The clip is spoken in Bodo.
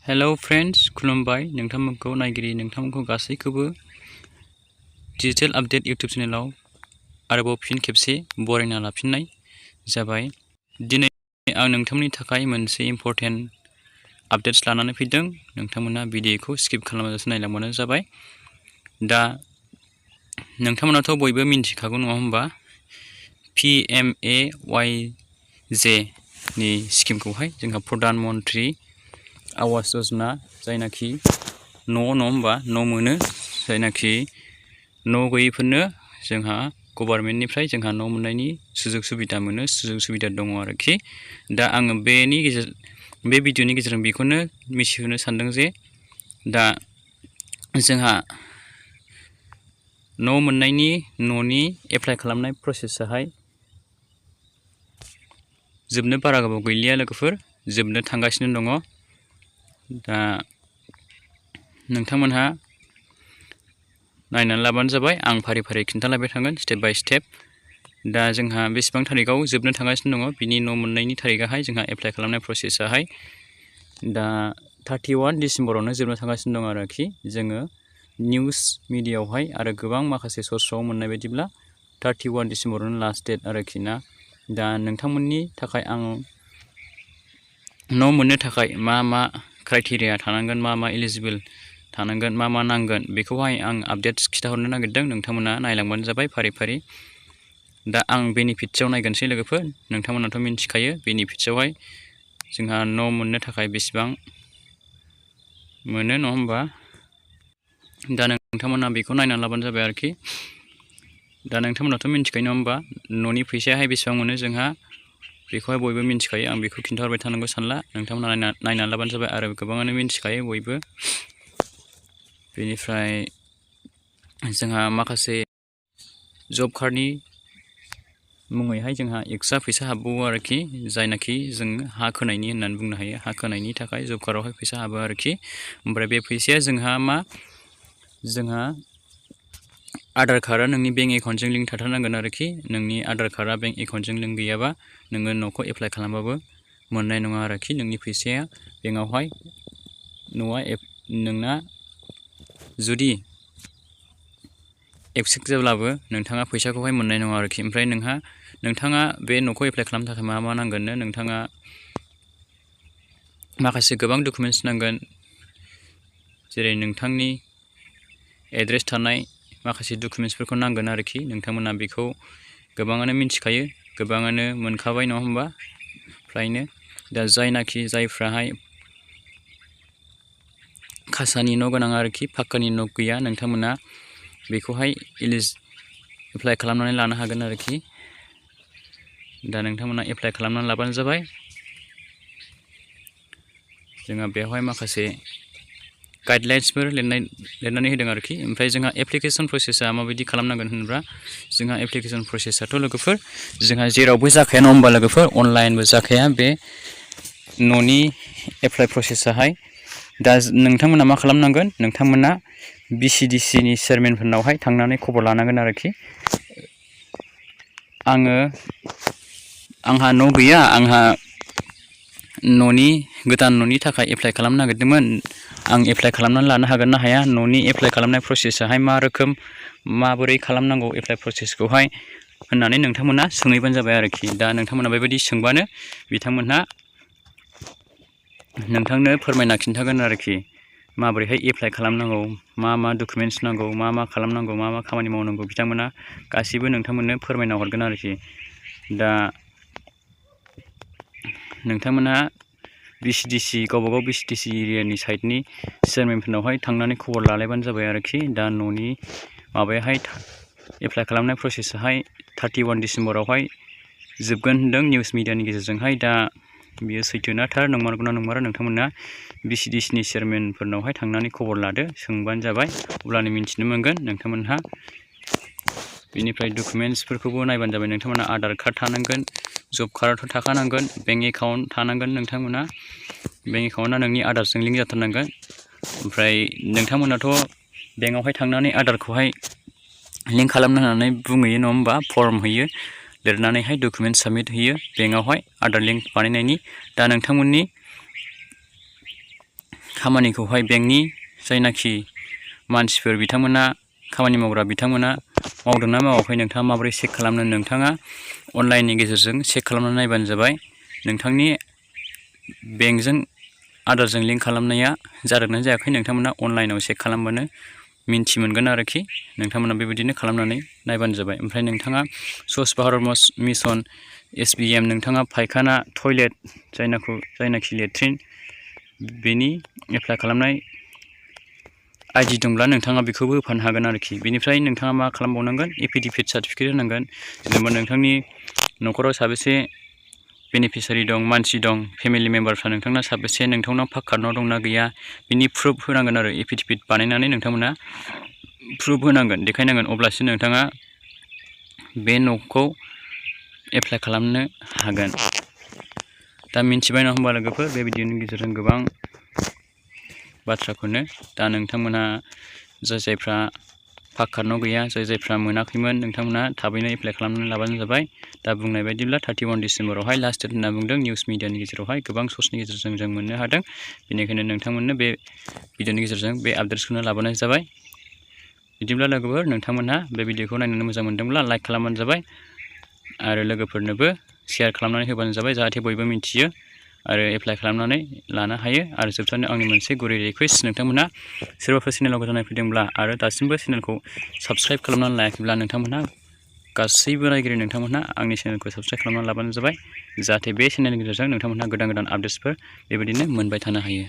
हेलौ फ्रेंड्स खुलुमबाय नोंथांमोनखौ नायगिरि नोंथांमोनखौ गासैखौबो डिजिटल आपडेट यूट्यूब चेनेलाव आरोबाव फिन खेबसे बरायना लाफिननाय जाबाय। दिनै आं नोंथांमोननि थाखाय मोनसे इम्पोर्टेन्ट आपडेट्स लानानै फैदों। नोंथांमोना भिडिअखौ स्किप खालामाजासे नायलांबानो जाबाय। दा नोंथांमोनाथ' बयबो मिन्थिखागौ नङा होमबा PMAY-G नि स्किमखौहाय जोंहा प्रधान मन्त्रि आवास योजना जायनाखि न' होमबा न' मोनो जायनाखि न' गैयैफोरनो जोंहा गभर्नमेन्टनिफ्राय जोंहा न' मोननायनि सुजुग सुबिदा मोनो, सुजुग सुबिदा दङ आरोखि। दा आङो बे भिडिअनि गेजेरजों बेखौनो मिथिहोनो सानदों जे दा जोंहा न' मोननायनि न'नि एप्लाइ खालामनाय प्रसेसाहाय जोबनो बारा गोबाव गैलिया लोगोफोर, जोबनो थांगासिनो दङ। दा नोंथांमोनहा नायनानै लाबानो जाबाय, आं फारि फारि खिन्थालायबाय थागोन स्टेप बाय स्टेप। दा जोंहा बेसेबां थारिखआव जोबनो थांगासिनो दङ बिनि न' मोननायनि थारिखआहाय जोंहा एप्लाइ खालामनाय प्रसेसाहाय दा 31 डिसेम्बरावनो जोबनो थांगासिनो दं आरोखि। जोङो निउस मिडियायावहाय आरो गोबां माखासे सर्सआव मोननाय बायदिब्ला 31 डिसेम्बरावनो लास्ट डेट आरोखि ना। दा नोंथांमोननि थाखाय आं न' मोननो थाखाय मा क्राइटेरिया थानांगोन, मा एलिजिबल थानांगोन, मा नांगोन बेखौहाय आं आपडेट्स खिन्थाहरनो नागिरदों। नोंथांमोना नायलांबानो जाबाय फारि फारि। दा आं बेनिफिट्सआव नायगोनसै लोगोफोर। नोंथांमोनाथ' मिन्थिखायो बेनिफिट्सआवहाय जोंहा न' मोननो थाखाय बेसेबां मोनो नङा होमबा। दा नोंथांमोना बेखौ नायनानै लाबानो जाबाय आरोखि। दा नोंथांमोनाथ' मिन्थिखायो नङा होमबा न'नि फैसायाहाय बेसेबां मोनो जोंहा, बेखौहाय बयबो मिन्थिखायो। आं बेखौ खिन्थाहरबाय थानांगौ सानला, नोंथांमोना नायनानै लाबानो जाबाय आरो गोबाङानो मिन्थिखायो बयबो। बेनिफ्राय जोंहा माखासे जब कार्डनि मुङैहाय जोंहा एक्सट्रा फैसा हाबबावो आरोखि, जायनाखि जों हा खोनायनि होननानै बुंनो हायो। हा खोनायनि थाखाय जब कार्डआवहाय फैसा हाबो आरोखि। ओमफ्राय बे फैसाया जोंहा आधार कार्डआ नोंनि बेंक एकाउन्टजों लिंक थाथारनांगोन आरोखि। नोंनि आधार कार्डआ बेंक एकाउन्टजों लिंक गैयाबा नोङो न'खौ एप्लाइ खालामबाबो मोननाय नङा आरोखि। नोंनि फैसाया बेंकआवहाय नोंना जुदि एक्सेप्ट जाब्लाबो नोंथाङा फैसाखौहाय मोननाय नङा आरोखि। ओमफ्राय नोंथाङा बे न'खौ एप्लाइ खालामनो थाखाय मा नांगोननो, नोंथाङा माखासे गोबां डकुमेन्टस नांगोन, जेरै नोंथांनि एड्रेस थानाय माखासे डकुमेन्टसफोरखौ नांगोन आरोखि। नोंथांमोना बेखौ गोबाङानो मिन्थिखायो, गोबाङानो मोनखाबाय नङा होमबा फ्रायनो। दा जायफ्राहाय खासानि न' गोनां आरोखि, पाक्कानि न' गैया, नोंथांमोना बेखौहाय एप्लाइ खालामनानै लानो हागोन आरोखि। दा नोंथांमोना एप्लाइ खालामनानै लाबानो जाबाय। जोंहा बेवहाय माखासे गाइडलाइन्सफोर लिरनानै होदों आरोखि। ओमफ्राय जोंहा एप्लिकेसन प्रसेसा माबायदि खालामनांगोन होनोब्ला, जोंहा एप्लिकेसन प्रसेसाथ' लोगोफोर जोंहा जेरावबो जाखाया नङा होमबा लोगोफोर, अनलाइनबो जाखाया बे न'नि एप्लाइ प्रसेसाहाय। दा नोंथांमोना मा खालामनांगोन, नोंथांमोना BCDCनि चेयारमेनफोरनावहाय थांनानै खबर लानांगोन आरोखि। आंहा न' गैया, आंहा गोदान न'नि थाखाय एप्लाइ खालामनो नागिरदोंमोन, आं एप्लाइ खालामनानै लानो हागोन ना हाया, न'नि एप्लाइ खालामनाय प्रसेसाहाय मा रोखोम, माबोरै खालामनांगौ एप्लाइ प्रसेसखौहाय होननानै नोंथांमोना सोंहैबानो जाबाय आरोखि। दा नोंथांमोना बेबायदि सोंबानो बिथांमोनहा नोंथांनो फोरमायना खिन्थागोन आरोखि माबोरैहाय एप्लाइ खालामनांगौ, मा डकुमेन्टस नांगौ, मा खालामनांगौ, मा खामानि मावनांगौ, बिथांमोना गासैबो नोंथांमोननो फोरमायना हरगोन आरोखि। दा नोंथांमोना गावबागाव BCDC एरियानि साइडनि चेयारमेनफोरनावहाय थांनानै खबर लालायबानो जाबाय आरोखि। दा न'नि माबायाहाय एप्लाइ खालामनाय प्रसेसाहाय 31 डिसेम्बरावहाय जोबगोन होनदों निउस मिडियानि गेजेरजोंहाय। दा बियो सैथोना थार, नंमारगौना नंमारा, नोंथांमोना BCDCनि चेयारमेनफोरनावहाय थांनानै खबर लादो, सोंबानो जाबाय, अब्लानो मिन्थिनो मोनगोन नोंथांमोनहा। बेनिफ्राय डकुमेन्टसफोरखौबो नायबानो जाबाय। नोंथांमोना आधार कार्ड थानांगोन, जब कार्डआथ' थाखानांगोन, बेंक एकाउन्ट थानांगोन, नोंथांमोना बेंक एकाउन्टआ नोंनि आधारजों लिंक जाथारनांगोन। ओमफ्राय नोंथांमोनाथ' बेंकआवहाय थांनानै आधारखौहाय लिंक खालामनो होननानै बुंहैयो नङा होमबा, फर्म हैयो, लिरनानैहाय डकुमेन्ट साबमिट होयो बेंकआवहाय आधार लिंक बानायनायनि। दा नोंथांमोननि खामानिखौहाय बेंकनि जायनाखि मानसिफोर बिथांमोना खामानि मावग्रा बिथांमोना मावदोंना मावाखै नोंथाङा माबोरै चेक खालामनो नोंथाङा अनलाइननि गेजेरजों चेक खालामनानै नायबानो जाबाय नोंथांनि बेंकजों आधारजों लिंक खालामनाया जादोंना जायाखै नोंथांमोना अनलाइनाव चेक खालामबानो मिन्थि मोनगोन आरोखि नोंथांमोना बेबायदिनो खालामनानै नायबानो जाबाय ओमफ्राय नोंथाङा स्वच्छ भारत मिशन SBM नोंथाङा फायखाना टयलेट जायनाखि लेट्रिन बेनि एप्लाइ खालामनाय ID दंब्ला नोंथाङा बेखौबो होफानो हागोन आरोखि बेनिफ्राय नोंथाङा मा खालामबावनांगोन एफिडेभिट सार्टिफिकेट होनांगोन जेनेबा नोंथांनि न'खराव साबेसे बेनिफिसियारि दं मानसि दं फेमिलि मेम्बारफ्रा नोंथांना साबेसे नोंथांनाव पासकार्डनाव दंना गैया बिनि प्रुफ होनांगोन आरो एफिडेभिट बानायनानै नोंथांमोना प्रुफ होनांगोन देखायनांगोन अब्लासो नोंथाङा बे न'खौ एप्लाइ खालामनो हागोन दा मिन्थिबाय नङा होमबा लोगोफोर बे भिडिअनि गेजेरजों गोबां बाथ्राखौनो दा नोंथांमोना जायफ्रा पासकार्डनाव गैया जायफ्रा मोनाखैमोन नोंथांमोना थाबैनो एप्लाइ खालामनानै लाबानो जाबाय दा बुंनाय बायदिब्ला 31 डिसेम्बरावहाय लास्ट डेट होनना बुंदों निउस मिडियानि गेजेरावहाय गोबां सर्सनि गेजेरजों जों मोननो हादों बेनिखायनो नोंथांमोननो बे भिडिअनि गेजेरजों बे आपडेट्सखौनो लाबोनाय जाबाय बिदिब्ला लोगोफोर नोंथांमोनहा बे भिडिअखौ नायनानै मोजां मोनदोंब्ला लाइक खालामबानो जाबाय आरो लोगोफोरनोबो शेयार खालामनानै होबानो जाबाय जाहाथे बयबो मिन्थियो आरो एप्लाइ खालामनानै लानो हायो आरो जोबथारनो आंनि मोनसे गुरै रिकुवेस्ट नोंथांमोनहा सोरबाफोर चेनेलाव गोदान फैदोंब्ला आरो दासिमबो चेनेलखौ साबस्क्राइब खालामनानै लायाखैब्ला नोंथांमोनहा गासैबो नायगिरि नोंथांमोनहा आंनि चेनेलखौ साबस्क्राइब खालामनानै लाबानो जाबाय जाहाथे बे चेनेलनि गेजेरजों नोंथांमोनहा गोदान आपडेट्सफोर बेबायदिनो मोनबाय थानो हायो।